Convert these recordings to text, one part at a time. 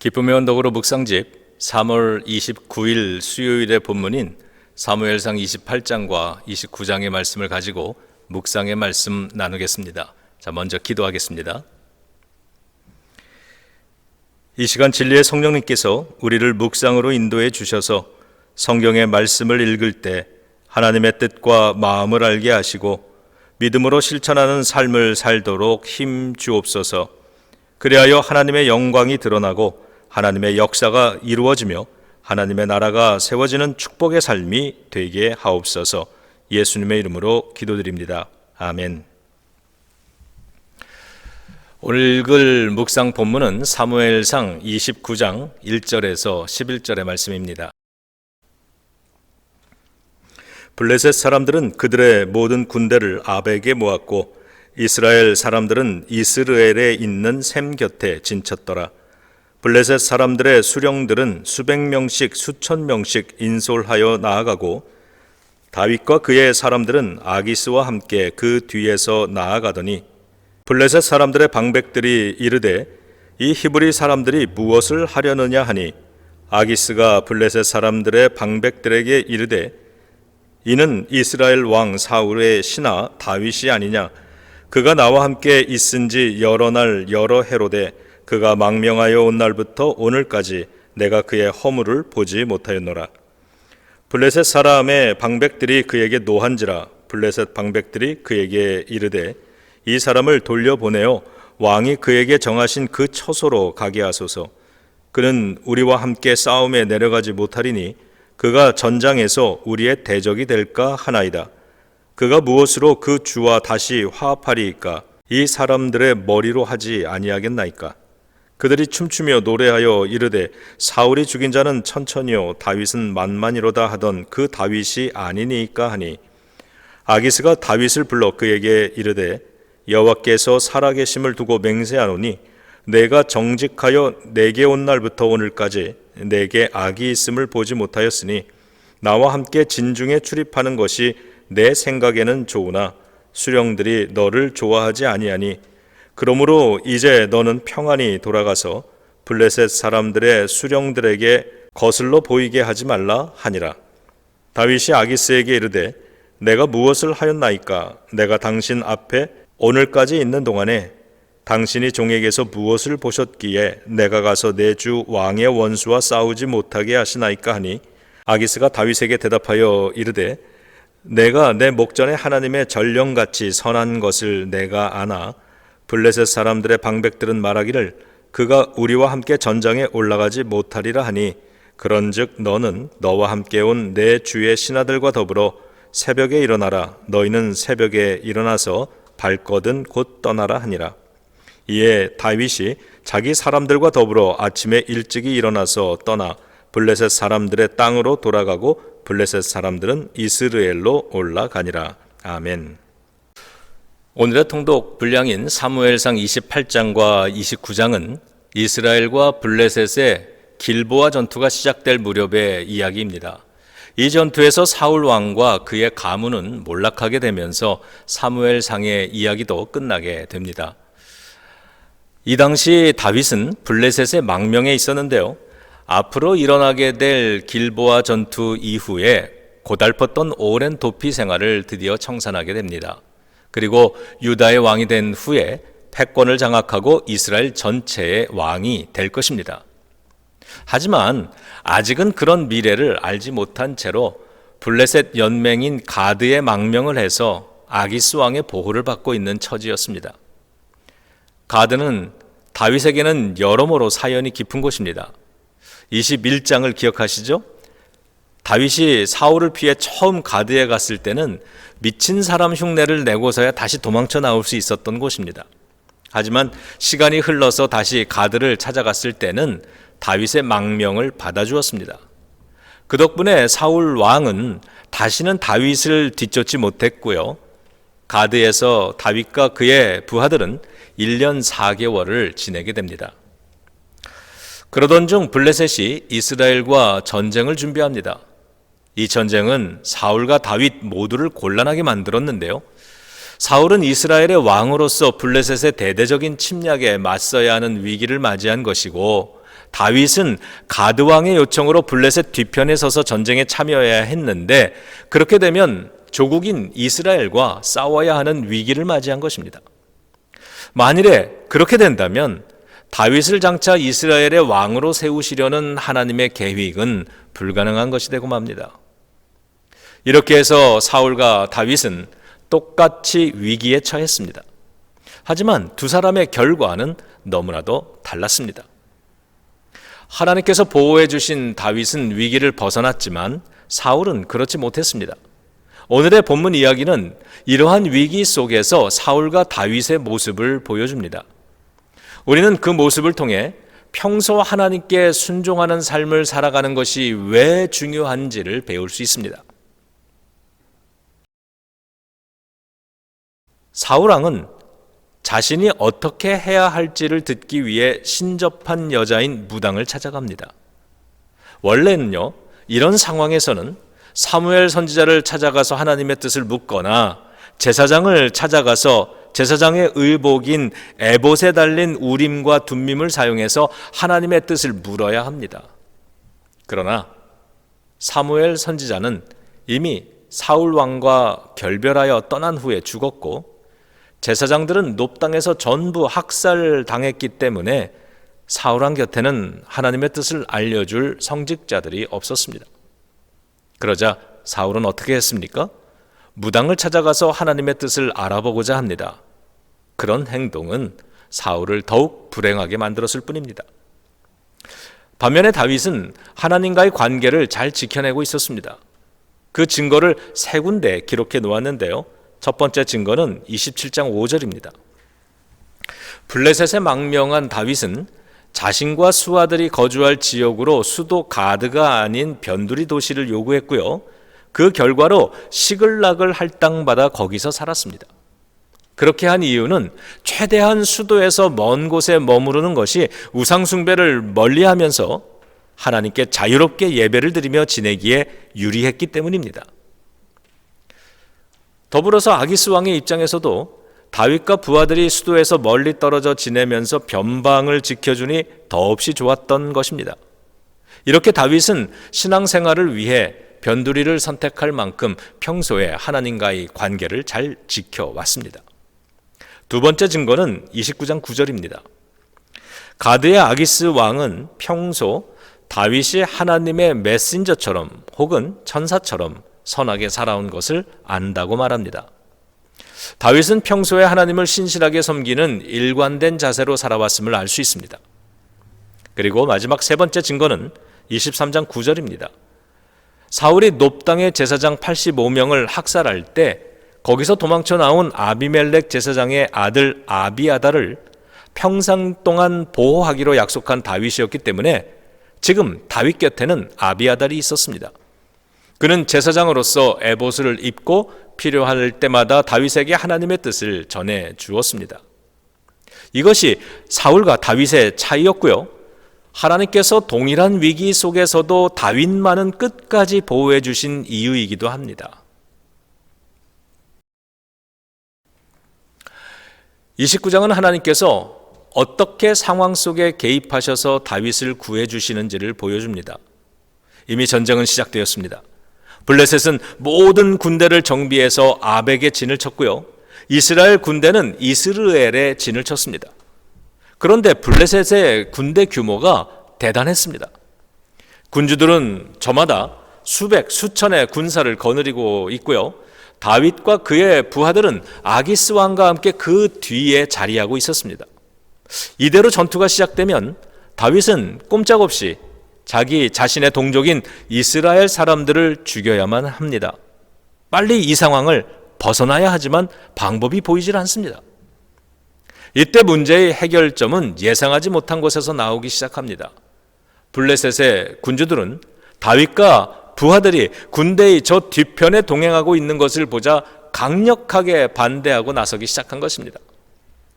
기쁨의 언덕으로 묵상집 3월 29일 수요일의 본문인 사무엘상 28장과 29장의 말씀을 가지고 묵상의 말씀 나누겠습니다. 자, 먼저 기도하겠습니다. 이 시간 진리의 성령님께서 우리를 묵상으로 인도해 주셔서 성경의 말씀을 읽을 때 하나님의 뜻과 마음을 알게 하시고 믿음으로 실천하는 삶을 살도록 힘 주옵소서. 그리하여 하나님의 영광이 드러나고 하나님의 역사가 이루어지며 하나님의 나라가 세워지는 축복의 삶이 되게 하옵소서. 예수님의 이름으로 기도드립니다. 아멘. 오늘 읽을 묵상 본문은 사무엘상 29장 1절에서 11절의 말씀입니다. 블레셋 사람들은 그들의 모든 군대를 아벡에 모았고 이스라엘 사람들은 이스르엘에 있는 셈 곁에 진쳤더라. 블레셋 사람들의 수령들은 수백 명씩 수천 명씩 인솔하여 나아가고 다윗과 그의 사람들은 아기스와 함께 그 뒤에서 나아가더니 블레셋 사람들의 방백들이 이르되 이 히브리 사람들이 무엇을 하려느냐 하니 아기스가 블레셋 사람들의 방백들에게 이르되 이는 이스라엘 왕 사울의 신하 다윗이 아니냐. 그가 나와 함께 있은지 여러 날 여러 해로되 그가 망명하여 온 날부터 오늘까지 내가 그의 허물을 보지 못하였노라. 블레셋 사람의 방백들이 그에게 노한지라. 블레셋 방백들이 그에게 이르되 이 사람을 돌려보내어 왕이 그에게 정하신 그 처소로 가게 하소서. 그는 우리와 함께 싸움에 내려가지 못하리니 그가 전장에서 우리의 대적이 될까 하나이다. 그가 무엇으로 그 주와 다시 화합하리이까? 이 사람들의 머리로 하지 아니하겠나이까? 그들이 춤추며 노래하여 이르되 사울이 죽인 자는 천천히요 다윗은 만만이로다 하던 그 다윗이 아니니까 하니 아기스가 다윗을 불러 그에게 이르되 여호와께서 살아계심을 두고 맹세하노니 내가 정직하여 내게 온 날부터 오늘까지 내게 악이 있음을 보지 못하였으니 나와 함께 진중에 출입하는 것이 내 생각에는 좋으나 수령들이 너를 좋아하지 아니하니 그러므로 이제 너는 평안히 돌아가서 블레셋 사람들의 수령들에게 거슬러 보이게 하지 말라 하니라. 다윗이 아기스에게 이르되 내가 무엇을 하였나이까? 내가 당신 앞에 오늘까지 있는 동안에 당신이 종에게서 무엇을 보셨기에 내가 가서 내 주 왕의 원수와 싸우지 못하게 하시나이까 하니 아기스가 다윗에게 대답하여 이르되 내가 내 목전에 하나님의 전령같이 선한 것을 내가 아나 블레셋 사람들의 방백들은 말하기를 그가 우리와 함께 전장에 올라가지 못하리라 하니 그런즉 너는 너와 함께 온 내 주의 신하들과 더불어 새벽에 일어나라. 너희는 새벽에 일어나서 발거든 곧 떠나라 하니라. 이에 다윗이 자기 사람들과 더불어 아침에 일찍이 일어나서 떠나 블레셋 사람들의 땅으로 돌아가고 블레셋 사람들은 이스르엘로 올라가니라. 아멘. 오늘의 통독 분량인 사무엘상 28장과 29장은 이스라엘과 블레셋의 길보아 전투가 시작될 무렵의 이야기입니다. 이 전투에서 사울 왕과 그의 가문은 몰락하게 되면서 사무엘상의 이야기도 끝나게 됩니다. 이 당시 다윗은 블레셋의 망명에 있었는데요. 앞으로 일어나게 될 길보아 전투 이후에 고달팠던 오랜 도피 생활을 드디어 청산하게 됩니다. 그리고 유다의 왕이 된 후에 패권을 장악하고 이스라엘 전체의 왕이 될 것입니다. 하지만 아직은 그런 미래를 알지 못한 채로 블레셋 연맹인 가드에 망명을 해서 아기스 왕의 보호를 받고 있는 처지였습니다. 가드는 다윗에게는 여러모로 사연이 깊은 곳입니다. 21장을 기억하시죠? 다윗이 사울을 피해 처음 가드에 갔을 때는 미친 사람 흉내를 내고서야 다시 도망쳐 나올 수 있었던 곳입니다. 하지만 시간이 흘러서 다시 가드를 찾아갔을 때는 다윗의 망명을 받아주었습니다. 그 덕분에 사울 왕은 다시는 다윗을 뒤쫓지 못했고요. 가드에서 다윗과 그의 부하들은 1년 4개월을 지내게 됩니다. 그러던 중 블레셋이 이스라엘과 전쟁을 준비합니다. 이 전쟁은 사울과 다윗 모두를 곤란하게 만들었는데요. 사울은 이스라엘의 왕으로서 블레셋의 대대적인 침략에 맞서야 하는 위기를 맞이한 것이고 다윗은 가드 왕의 요청으로 블레셋 뒤편에 서서 전쟁에 참여해야 했는데 그렇게 되면 조국인 이스라엘과 싸워야 하는 위기를 맞이한 것입니다. 만일에 그렇게 된다면 다윗을 장차 이스라엘의 왕으로 세우시려는 하나님의 계획은 불가능한 것이 되고 맙니다. 이렇게 해서 사울과 다윗은 똑같이 위기에 처했습니다. 하지만 두 사람의 결과는 너무나도 달랐습니다. 하나님께서 보호해 주신 다윗은 위기를 벗어났지만 사울은 그렇지 못했습니다. 오늘의 본문 이야기는 이러한 위기 속에서 사울과 다윗의 모습을 보여줍니다. 우리는 그 모습을 통해 평소 하나님께 순종하는 삶을 살아가는 것이 왜 중요한지를 배울 수 있습니다. 사울 왕은 자신이 어떻게 해야 할지를 듣기 위해 신접한 여자인 무당을 찾아갑니다. 원래는요, 이런 상황에서는 사무엘 선지자를 찾아가서 하나님의 뜻을 묻거나 제사장을 찾아가서 제사장의 의복인 에봇에 달린 우림과 둠밈을 사용해서 하나님의 뜻을 물어야 합니다. 그러나 사무엘 선지자는 이미 사울 왕과 결별하여 떠난 후에 죽었고 제사장들은 높 땅에서 전부 학살당했기 때문에 사울 왕 곁에는 하나님의 뜻을 알려줄 성직자들이 없었습니다. 그러자 사울은 어떻게 했습니까? 무당을 찾아가서 하나님의 뜻을 알아보고자 합니다. 그런 행동은 사울을 더욱 불행하게 만들었을 뿐입니다. 반면에 다윗은 하나님과의 관계를 잘 지켜내고 있었습니다. 그 증거를 세 군데 기록해 놓았는데요. 첫 번째 증거는 27장 5절입니다. 블레셋에 망명한 다윗은 자신과 수하들이 거주할 지역으로 수도 가드가 아닌 변두리 도시를 요구했고요. 그 결과로 시글락을 할당받아 거기서 살았습니다. 그렇게 한 이유는 최대한 수도에서 먼 곳에 머무르는 것이 우상숭배를 멀리하면서 하나님께 자유롭게 예배를 드리며 지내기에 유리했기 때문입니다. 더불어서 아기스 왕의 입장에서도 다윗과 부하들이 수도에서 멀리 떨어져 지내면서 변방을 지켜주니 더없이 좋았던 것입니다. 이렇게 다윗은 신앙생활을 위해 변두리를 선택할 만큼 평소에 하나님과의 관계를 잘 지켜왔습니다. 두 번째 증거는 29장 9절입니다. 가드의 아기스 왕은 평소 다윗이 하나님의 메신저처럼 혹은 천사처럼 선하게 살아온 것을 안다고 말합니다. 다윗은 평소에 하나님을 신실하게 섬기는 일관된 자세로 살아왔음을 알 수 있습니다. 그리고 마지막 세 번째 증거는 23장 9절입니다. 사울이 높당의 제사장 85명을 학살할 때 거기서 도망쳐 나온 아비멜렉 제사장의 아들 아비아달을 평생 동안 보호하기로 약속한 다윗이었기 때문에 지금 다윗 곁에는 아비아달이 있었습니다. 그는 제사장으로서 에봇을 입고 필요할 때마다 다윗에게 하나님의 뜻을 전해 주었습니다. 이것이 사울과 다윗의 차이였고요. 하나님께서 동일한 위기 속에서도 다윗만은 끝까지 보호해 주신 이유이기도 합니다. 29장은 하나님께서 어떻게 상황 속에 개입하셔서 다윗을 구해 주시는지를 보여줍니다. 이미 전쟁은 시작되었습니다. 블레셋은 모든 군대를 정비해서 아벡에 진을 쳤고요. 이스라엘 군대는 이스르엘에 진을 쳤습니다. 그런데 블레셋의 군대 규모가 대단했습니다. 군주들은 저마다 수백, 수천의 군사를 거느리고 있고요. 다윗과 그의 부하들은 아기스 왕과 함께 그 뒤에 자리하고 있었습니다. 이대로 전투가 시작되면 다윗은 꼼짝없이 자기 자신의 동족인 이스라엘 사람들을 죽여야만 합니다. 빨리 이 상황을 벗어나야 하지만 방법이 보이질 않습니다. 이때 문제의 해결점은 예상하지 못한 곳에서 나오기 시작합니다. 블레셋의 군주들은 다윗과 부하들이 군대의 저 뒤편에 동행하고 있는 것을 보자 강력하게 반대하고 나서기 시작한 것입니다.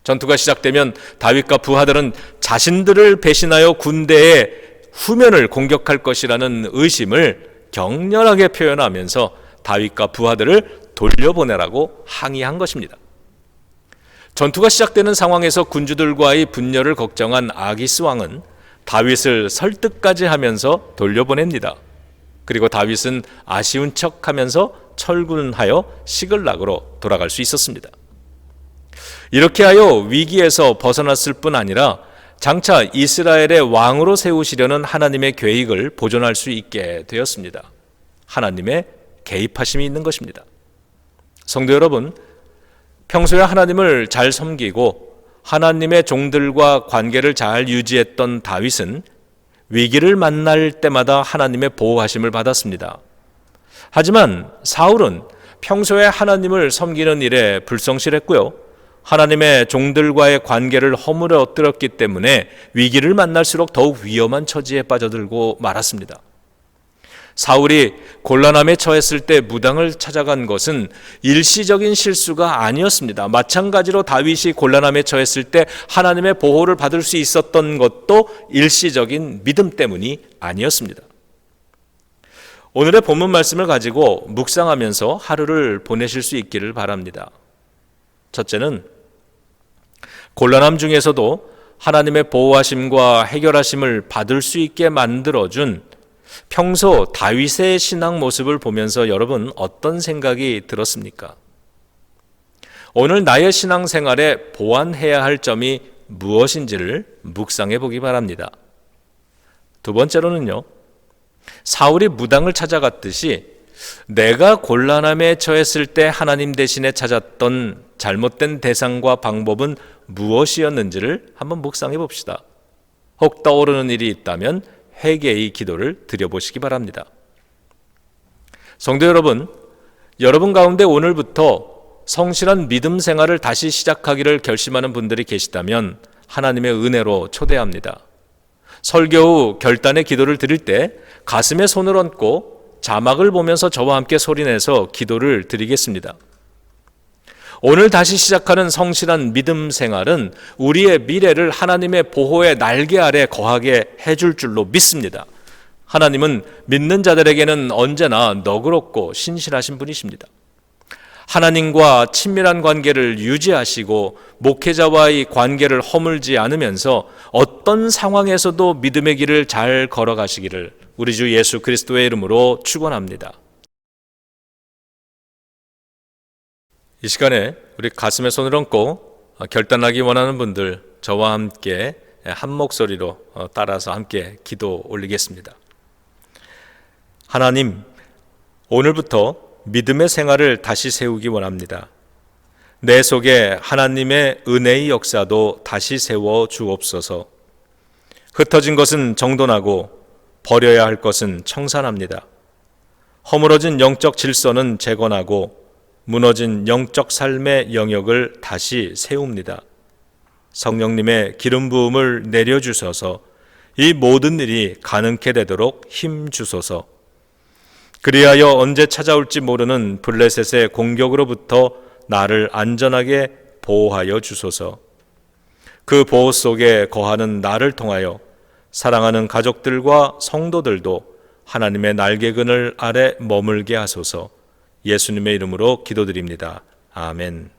전투가 시작되면 다윗과 부하들은 자신들을 배신하여 군대의 후면을 공격할 것이라는 의심을 격렬하게 표현하면서 다윗과 부하들을 돌려보내라고 항의한 것입니다. 전투가 시작되는 상황에서 군주들과의 분열을 걱정한 아기스 왕은 다윗을 설득까지 하면서 돌려보냅니다. 그리고 다윗은 아쉬운 척하면서 철군하여 시글락으로 돌아갈 수 있었습니다. 이렇게 하여 위기에서 벗어났을 뿐 아니라 장차 이스라엘의 왕으로 세우시려는 하나님의 계획을 보존할 수 있게 되었습니다. 하나님의 개입하심이 있는 것입니다. 성도 여러분, 평소에 하나님을 잘 섬기고 하나님의 종들과 관계를 잘 유지했던 다윗은 위기를 만날 때마다 하나님의 보호하심을 받았습니다. 하지만 사울은 평소에 하나님을 섬기는 일에 불성실했고요, 하나님의 종들과의 관계를 허물어뜨렸기 때문에 위기를 만날수록 더욱 위험한 처지에 빠져들고 말았습니다. 사울이 곤란함에 처했을 때 무당을 찾아간 것은 일시적인 실수가 아니었습니다. 마찬가지로 다윗이 곤란함에 처했을 때 하나님의 보호를 받을 수 있었던 것도 일시적인 믿음 때문이 아니었습니다. 오늘의 본문 말씀을 가지고 묵상하면서 하루를 보내실 수 있기를 바랍니다. 첫째는 곤란함 중에서도 하나님의 보호하심과 해결하심을 받을 수 있게 만들어준 평소 다윗의 신앙 모습을 보면서 여러분 어떤 생각이 들었습니까? 오늘 나의 신앙 생활에 보완해야 할 점이 무엇인지를 묵상해 보기 바랍니다. 두 번째로는요, 사울이 무당을 찾아갔듯이 내가 곤란함에 처했을 때 하나님 대신에 찾았던 잘못된 대상과 방법은 무엇이었는지를 한번 묵상해 봅시다. 혹 떠오르는 일이 있다면 회개의 기도를 드려보시기 바랍니다. 성도 여러분, 여러분 가운데 오늘부터 성실한 믿음 생활을 다시 시작하기를 결심하는 분들이 계시다면 하나님의 은혜로 초대합니다. 설교 후 결단의 기도를 드릴 때 가슴에 손을 얹고 자막을 보면서 저와 함께 소리내서 기도를 드리겠습니다. 오늘 다시 시작하는 성실한 믿음 생활은 우리의 미래를 하나님의 보호의 날개 아래 거하게 해줄 줄로 믿습니다. 하나님은 믿는 자들에게는 언제나 너그럽고 신실하신 분이십니다. 하나님과 친밀한 관계를 유지하시고 목회자와의 관계를 허물지 않으면서 어떤 상황에서도 믿음의 길을 잘 걸어가시기를 우리 주 예수 그리스도의 이름으로 축원합니다. 이 시간에 우리 가슴에 손을 얹고 결단하기 원하는 분들 저와 함께 한 목소리로 따라서 함께 기도 올리겠습니다. 하나님, 오늘부터 믿음의 생활을 다시 세우기 원합니다. 내 속에 하나님의 은혜의 역사도 다시 세워 주옵소서. 흩어진 것은 정돈하고 버려야 할 것은 청산합니다. 허물어진 영적 질서는 재건하고 무너진 영적 삶의 영역을 다시 세웁니다. 성령님의 기름 부음을 내려주셔서 이 모든 일이 가능케 되도록 힘 주소서. 그리하여 언제 찾아올지 모르는 블레셋의 공격으로부터 나를 안전하게 보호하여 주소서. 그 보호 속에 거하는 나를 통하여 사랑하는 가족들과 성도들도 하나님의 날개그늘 아래 머물게 하소서. 예수님의 이름으로 기도드립니다. 아멘.